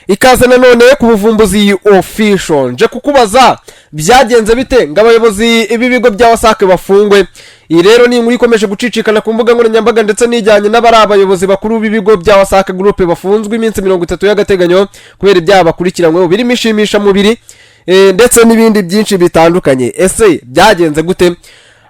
ikaze nanone ku buvumbuzi official nje kukubaza byagenze bite ngo abayobozi ibi bigo bya WASAC bafungwe. Iyi rero ni inkuru ikomeje gucicikana ku mbuga nkoranyambaga ndetse n'ijyanye n'abari abayobozi bakuru b'ibigo bya WASAC group bafunzwe iminsi 30 y'agateganyo kubera ibyaha bakurikiranywe birimo ishimisha mubiri ndetse n'ibindi byinshi bitandukanye. Ese byagenze gute?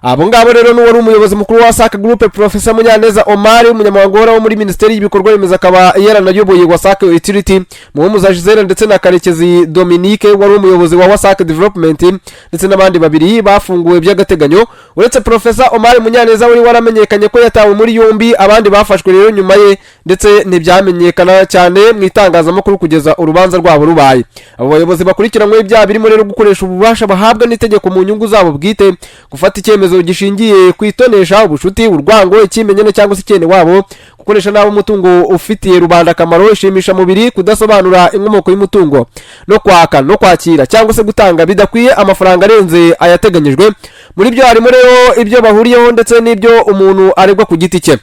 Abo ngabo rero n'uwari umuyobozi mukuru wa WASAC group Professor Munyaneza Omar umunyamabanga wo muri Ministeri y'ibikorwa remezo akaba yaranayoboye WASAC Utility Muhumuza Gisele ndetse na Karekezi Dominique wari umuyobozi wa WASAC Development ndetse n'abandi babiri bafunguwe by'agateganyo. Uretse Professor Omar Munyaneza wari waramenyekanye ko yatawe muri yombi, abandi bafashwe rero nyuma ye ndetse ntibyamenyekana cyane mu itangazamakuru kugeza urubanza rwabo rubaye. Abo bayobozi bakurikiranywe ibyaha birimo rero gukoresha ububasha bahabwa n'itegeko mu nyungu zabo bwite, gufata icyemezo gishingiye kwitonesha ubushuti urwango ikimenyane cyangwa se cyene wabo, gukoresha nabo umutungo ufitiye rubanda akamaro ishimisha mubiri, kudasobanura inkomoko y'umutungo, no kwaka no kwakira cyangwa se gutanga bidakwiye amafaranga arenze ayateganyijwe. Muri byo harimo rero ibyo bahuriyeho ndetse n'ibyo umuntu aregwa ku giti cye.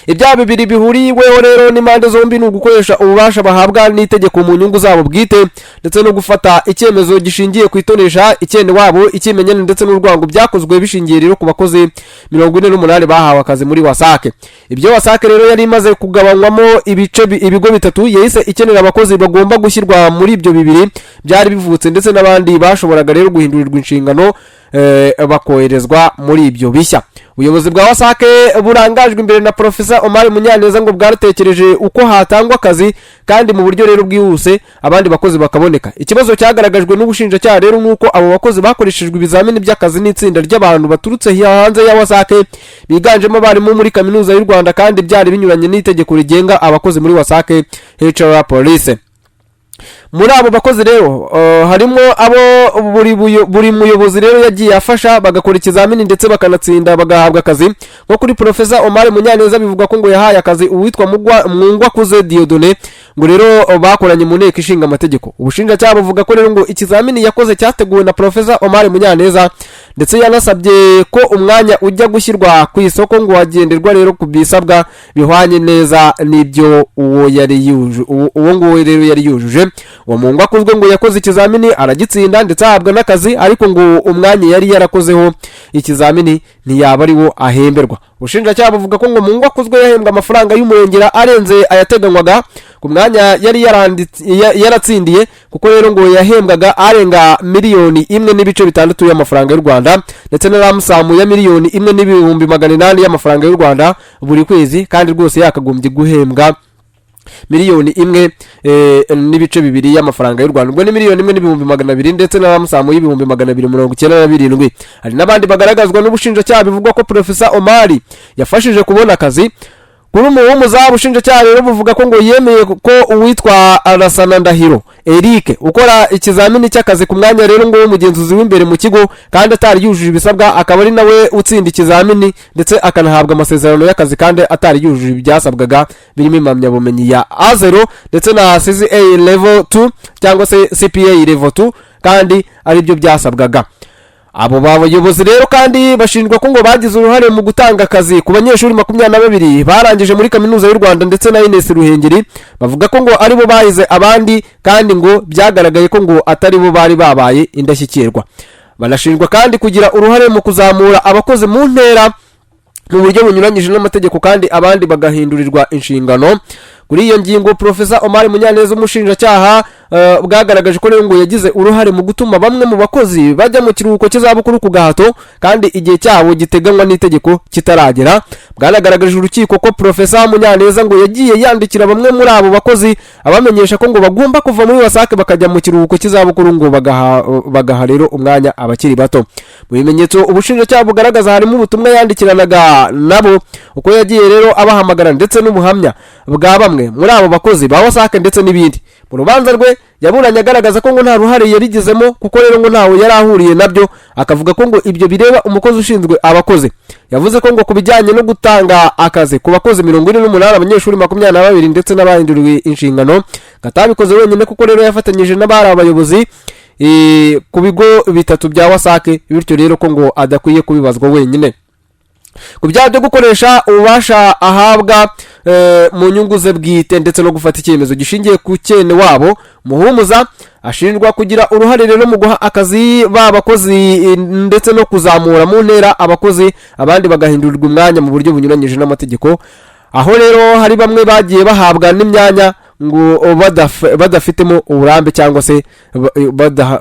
Ibyaha bibiri bihuriweho rero n'impande zombi ni ugukoresha ububasha bahabwa n'itegeko mu nyungu zabo bwite ndetse no gufata icyemezo gishingiye kwitonesha icyene wabo ikimenyane ndetse n'urwango byakozwe bishingiye rero ku bakozi 48 bahawe akazi muri WASAC. Ibyo WASAC rero yari imaze kugabanywamo ibigo bitatu yahise ikenera abakozi bagomba gushyirwa muri ibyo bibiri byari bivutse ndetse n'abandi bashoboraga rero guhindurirwa inshingano bakoherezwa muri ibyo bishya. Ubuyobozi bwa WASAC burangajwe imbere na Professor Omar Munyaneza ngo bwaratekereje uko hatangwa akazi kandi mu buryo rero bwihuse abandi bakozi bakaboneka. Ikibazo cyagaragajwe n'ubushinjacyaha rero nuko abo bakozi bakoreshejwe ibizamini by'akazi n'itsinda ry'abantu baturutse hanze ya WASAC biganjemo abarimu muri kaminuza y'u Rwanda kandi byari binyuranye n'itegeko rigenga abakozi muri WASAC HR Police. Muri abo bakozi rero harimo abo buri muyobozi rero yagiye afasha bagakora ikizamini ndetse bakanatsinda bagahabwa akazi. Nko kuri Professor Omar Munyaneza bivuga ko ngo yahaye akazi uwitwa Mwungwakuze Dieudonné ngo rero bakoranye mu nteko ishinga amategeko. Ubushinjacyaha buvuga ko rero ngo ikizamini yakoze cyateguwe na Professor Omar Munyaneza ndetse yanasabye ko umwanya ujya gushyirwa ku isoko ngo wagenderwa rero ku bisabwa bihwanye neza n'ibyo uwo ngo rero yari yujuje. Uwo Mwungwakuze ngo yakoze ikizamini aragitsinda ndetse ahabwa n'akazi, ariko ngo umwanya yari yarakozeho ikizamini ntiyaba ari wo ahemberwa. Ubushinjacyaha buvuga ko ngo Mwungwakuze yahembwa amafaranga y'umurengera arenze ayateganywaga ku mwanya yari yaratsindiye, kuko rero ngo yahembwaga arenga miliyoni 1.6 y'amafaranga y'u Rwanda ndetse na ramusamu ya miliyoni 1.8 y'amafaranga y'u Rwanda buri kwezi, kandi rwose yakagombye guhembwa miliyoni 1.2 y'amafaranga y'u Rwanda, ubwo ni miliyoni 1.200 ndetse na ramusamu y'ibihumbi 297. Hari n'abandi bagaragazwa n'ubushinjacyaha bivugwa ko Professor Omar yafashije kubona akazi. Kuri Muhumuza ubushinjacyaha rero buvuga ko ngo yemeye ko uwitwa Arasana Ndahiro Eric ukora ikizamini cy'akazi ku mwanya rero ngo umugenzuzi w'imbere mu kigo kandi atari yujuje ibisabwa, akaba ari nawe utsinda ikizamini ndetse akanahabwa amasezerano y'akazi kandi atari yujuje ibyasabwaga birimo impamyabumenyi ya A0 ndetse na CCA level 2 cyangwa se CPA level 2 kandi ari byo byasabwaga. Abo bayobozi rero kandi bashinjwa ko ngo bagize uruhare mu gutanga akazi ku banyeshuri 22 barangije muri kaminuza y'u Rwanda ndetse na Ines Ruhengeri. Bavuga ko ngo ari bo bahize abandi kandi ngo byagaragaye ko ngo atari bo bari babaye indashyikirwa. Banashinjwa kandi kugira uruhare mu kuzamura abakozi mu ntera mu buryo bunyuranyije n'amategeko kandi abandi bagahindurirwa inshingano. Kuri iyo ngingo Professor Omar Munyaneza umushinjacyaha bwagaragaje ko rero ngo yagize uruhare mu gutuma bamwe mu bakozi bajya mu kiruhuko cy'izabukuru ku gahato kandi igihe cyabo giteganywa n'itegeko kitaragera. Bwanagaragaje urukiko ko Professor Munyaneza ngo yagiye yandikira bamwe muri abo bakozi abamenyesha ko ngo bagomba kuva muri WASAC bakajya mu kiruhuko cy'izabukuru ngo bagaha rero umwanya abakiri bato. Mu bimenyetso ubushinjacyaha bugaragaza harimo ubutumwa yandikiranaga nabo, uko yagiye rero abahamagara ndetse n'ubuhamya bwa bamwe muri abo bakozi ba WASAC ndetse n'ibindi. Mu rubanza rwe yaburanye agaragaza ko ngo nta ruhare yarigezemo kuko rero ngo ntawe yari ahuriye nabyo, akavuga ko ngo ibyo bireba umukozi ushinzwe abakozi. Yavuze ko ngo kubijyanye no gutanga akazi ku bakozi 48 abanyeshuri 22 ndetse n'abahinduriwe inshingano gatabikoze wenyine kuko rero yafatanyije n'abari abayobozi ku bigo bitatu bya WASAC, bityo rero ko ngo adakwiye kubibazwa wenyine. Ku byaha byo gukoresha ububasha ahabwa mu nyungu ze bwite ndetse no gufata icyemezo gishingiye ku cyene wabo. Muhumuza ashinjwa kugira uruhare rero mu guha akazi b'abakozi ndetse no kuzamura mu ntera abakozi, abandi bagahindurirwa umwanya mu buryo bunyuranyije n'amategeko, aho rero hari bamwe bagiye bahabwa n'imyanya ngo badafitemo uburambe cyangwa se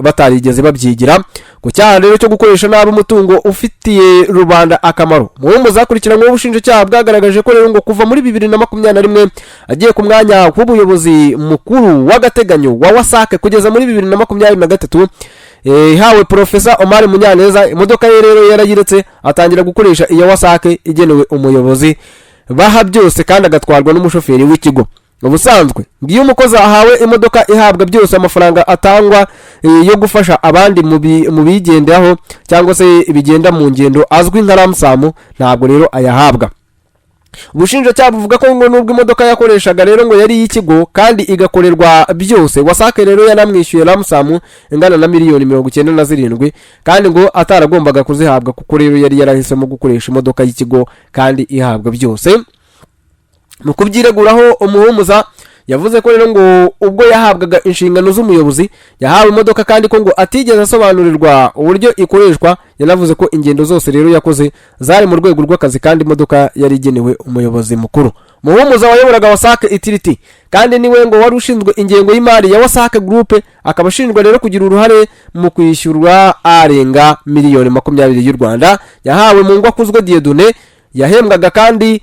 batarigeze babyigira. Ku cyaha rero cyo gukoresha nabi umutungo ufitiye rubanda akamaro, Muhumuza akurikiranyweho ubushinjacyaha bwagaragaje ko rero ngo kuva muri 2021 agiye ku mwanya w'ubuyobozi mukuru w'agateganyo wa WASAC kugeza muri 2023 hawe Profesa Omar Munyaneza. Imodoka ye rero yarayiretse atangira gukoresha iya WASAC igenewe umuyobozi baha byose kandi agatwarwa n'umushoferi w'ikigo. Ubusanzwe ngiyo umukozi ahawe imodoka ihabwa byose, amafaranga atangwa yo gufasha abandi mu bigenderaho cyangwa se ibigenda mu ngendo azwi nka ramsamu ntabwo rero ayahabwa. Ubushinjacyaha buvuga ko ngo nubwo imodoka yakoreshaga rero ngo yari y'ikigo kandi igakorerwa byose, WASAC rero yanamwishyuye ramsamu ingana na miliyoni 97 kandi ngo ataragombaga kuzihabwa kuko rero yari yarahisemo gukoresha imodoka y'ikigo kandi ihabwa byose. Mu kubyireguraho, Umuhumuza yavuze ko rero ngo ubwo yahabwaga inshingano z'umuyobozi yahawe imodoka kandi ko ngo atigeze asobanurirwa uburyo ikoreshwa. Yanavuze ko ingendo zose rero yakoze zari mu rwego rw'akazi kandi imodoka yari igenewe umuyobozi mukuru. Muhumuza wayoboraga WASAC Utility kandi niwe ngo wari ushinzwe ingengo y'imari ya WASAC Group, akaba ashinjwa rero kugira uruhare mu kwishyurwa arenga miliyoni 20 y'u Rwanda yahawe mu Ngwakuzwe Dieudonné yahembwaga kandi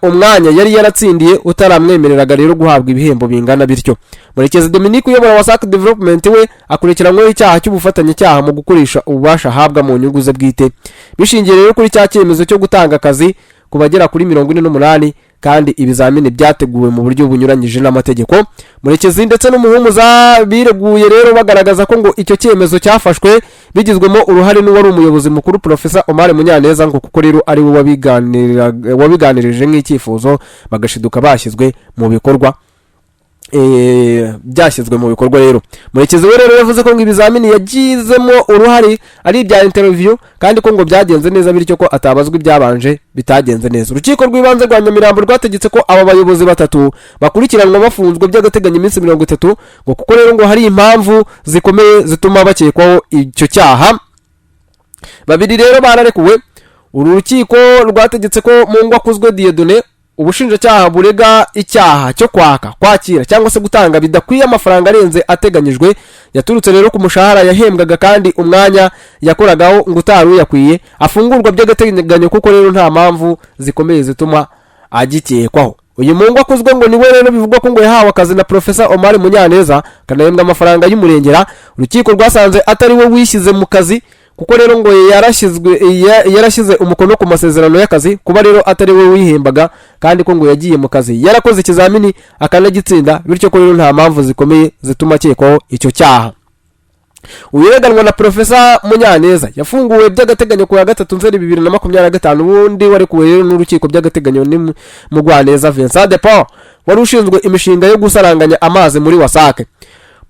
umwanya yari yaratsindiye utaramwemereraga rero guhabwa ibihembo bingana bityo. Murekezi Dominique uyobora WASAC Development we akurikiranyweho icyaha cy'ubufatanyacyaha mu gukoresha ububasha ahabwa mu nyungu ze bwite bishingiye rero kuri cya cyemezo cyo gutanga akazi ku bagera kuri 48 kandi ibizamini byateguwe mu buryo bunyuranyije n'amategeko. Murekezi ndetse n'Umuhumuza bireguye rero bagaragaza ko ngo icyo cyemezo cyafashwe bigizwemo uruhare n'uwari umuyobozi mukuru Profesa Omar Munyaneza ngo kuko rero ari we wabiganirije nk'icyifuzo bagashiduka bashyizwe mu bikorwa. Byashyizwe mu bikorwa rero. Murekezi we rero yavuze ko ngo ibizamini yagizemo uruhare ari ibya interview kandi ko ngo byagenze neza bityo ko atabazwa ibyabanje bitagenze neza. Urukiko rw'ibanze rwa Nyamirambo rwategetse ko aba bayobozi batatu bakurikiranwa bafunzwe by'agateganyo iminsi 30 ngo kuko rero ngo hari impamvu zikomeye zituma bakekwaho icyo cyaha. Babiri rero bararekuwe. Uru rukiko rwategetse ko mu Ngwakuzwe Dieudonné ubushinjacyaha burega icyaha cyo kwakira cyangwa se gutanga bidakwiye amafaranga arenze ateganyijwe yaturutse rero ku mushahara yahembwaga kandi umwanya yakoragaho ngo utaru yakwiye afungurwa by'agateganyo kuko rero nta mpamvu zikomeye zituma agikekwaho. Uyu mu Ngwakuzwe ngo niwe rero bivugwa ko ngo yahawe akazi na Profesa Omar Munyaneza kanahembwa amafaranga y'umurengera. Urukiko rwasanze atari we wishyize mu kazi kuko rero ngo yarashyize umukono ku masezerano y'akazi kuba rero atari we wihembaga kandi ko ngo yagiye mu kazi yarakoze ikizamini akanagitsinda bityo ko rero nta mpamvu zikomeye zituma akekwaho icyo cyaha. Uwireganwa na Profesa Munyaneza yafunguwe by'agateganyo ku ya 3 Nzeri 2025 ubundi warekuwe rero n'urukiko by'agateganyo ni Mugwaneza Vincent de Paul wari ushinzwe imishinga yo gusaranganya amazi muri WASAC.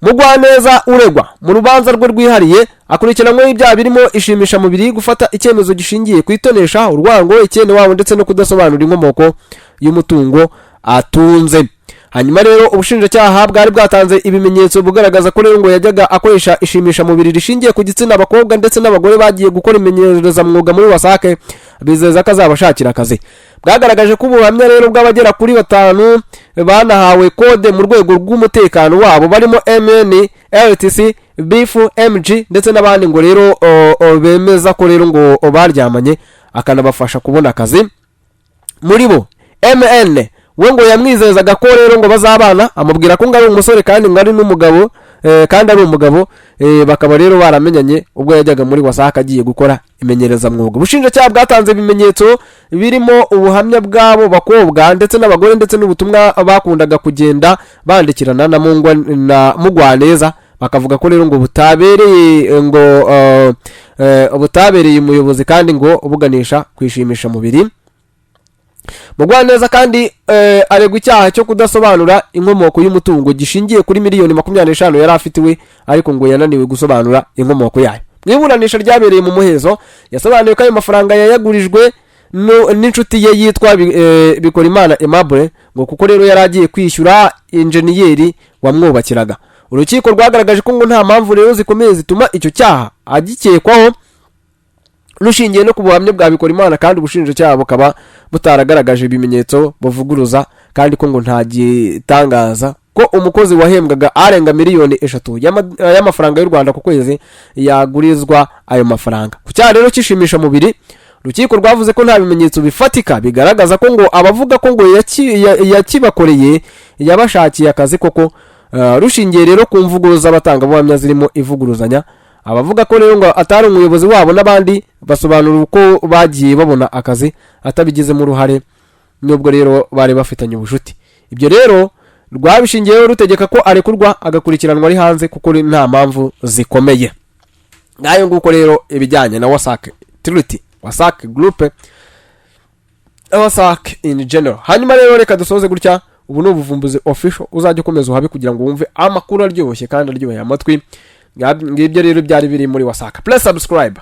Mugwaneza uregwa mu rubanza rwe rwihariye akurikiranyweho ibyaha birimo ishimisha mubiri, gufata icyemezo gishingiye ku itonesha, urwango, icyene wabo ndetse no kudasobanura inkomoko y'umutungo atunze. Hanyuma rero ubushinjacyaha bwari bwatanze ibimenyetso bugaragaza ko rero ngo yajyaga akoresha ishimisha mubiri rishingiye ku gitsina abakobwa ndetse n'abagore bagiye gukora imenyereza mwuga muri WASAC bizeza ko azabashakira akazi. Bwagaragaje ko ubuhamya rero bw'abagera kuri 5 banahawe kode mu rwego rw'umutekano wabo barimo MN, LTC, BIF, MG ndetse n'abandi ngo rero bemeza ko rero ngo baryamanye akanabafasha kubona akazi. Muri bo MN we ngo yamwizezaga ko rero ngo bazabana, amubwira ko ngari umusore kandi ngari n'umugabo kandi ari umugabo, bakaba rero baramenyanye ubwo yajyaga muri WASAC agiye gukora imenyereza mwuga. Ubushinjacyaha bwatanze ibimenyetso birimo ubuhamya bwabo bakobwa ndetse n'abagore ndetse n'ubutumwa bakundaga kugenda bandikirana na Mugwaneza bakavuga ko rero ngo butabereye umuyobozi kandi ngo buganisha kwishimisha mubiri. Mugwaneza kandi aregwa icyaha cyo kudasobanura inkomoko y'umutungo gishingiye kuri miliyoni 25 yari afitiwe ariko ngo yananiwe gusobanura inkomoko yayo. Mwiburanisha ryabereye mu muhezo yasobanuye ko ayo mafaranga yayagurijwe n'inshuti ye yitwa Bikorimana Aimable ngo kuko rero yaragiye kwishyura enjeniyeri wamwubakiraga. Urukiko rwagaragaje ko ngo nta mpamvu rero zikomeye zituma icyo cyaha agikekwaho rushingiye no ku buhamya bwa Bikorimana, kandi ubushinjacyaha bukaba butaragaragaje ibimenyetso buvuguruza, kandi ko ngo nta gitangaza ko umukozi wahembwaga arenga miliyoni 3 y'amafaranga y'u Rwanda ku kwezi yagurizwa ayo mafaranga. Ku cyaha rero kishimisha mubiri, urukiko rwavuze ko nta bimenyetso bifatika bigaragaza ko ngo abavuga ko ngo yakibakoreye yabashakiye akazi koko, rushingiye rero ku mvugo z'abatangabuhamya zirimo ivuguruzanya. Abavuga ko rero ngo atari umuyobozi wabo n'abandi basobanura uko bagiye babona akazi atabigizemo uruhare, nubwo rero bari bafitanye ubushuti. Ibyo rero rwabishingiyeho rutegeka ko arekurwa agakurikiranwa ari hanze kuko nta mpamvu zikomeye. Ngayo nguko rero ibijyanye na Wasac Trity, Wasac Group, Wasac in general. Hanyuma rero reka dusoze gutya. Ubu ni ubuvumbuzi official, uzajya ukomeza uhabe kugira ngo wumve amakuru aryoshye kandi aryoheye amatwi. Ngibyo rero byari biri muri Wasac. Please subscribe.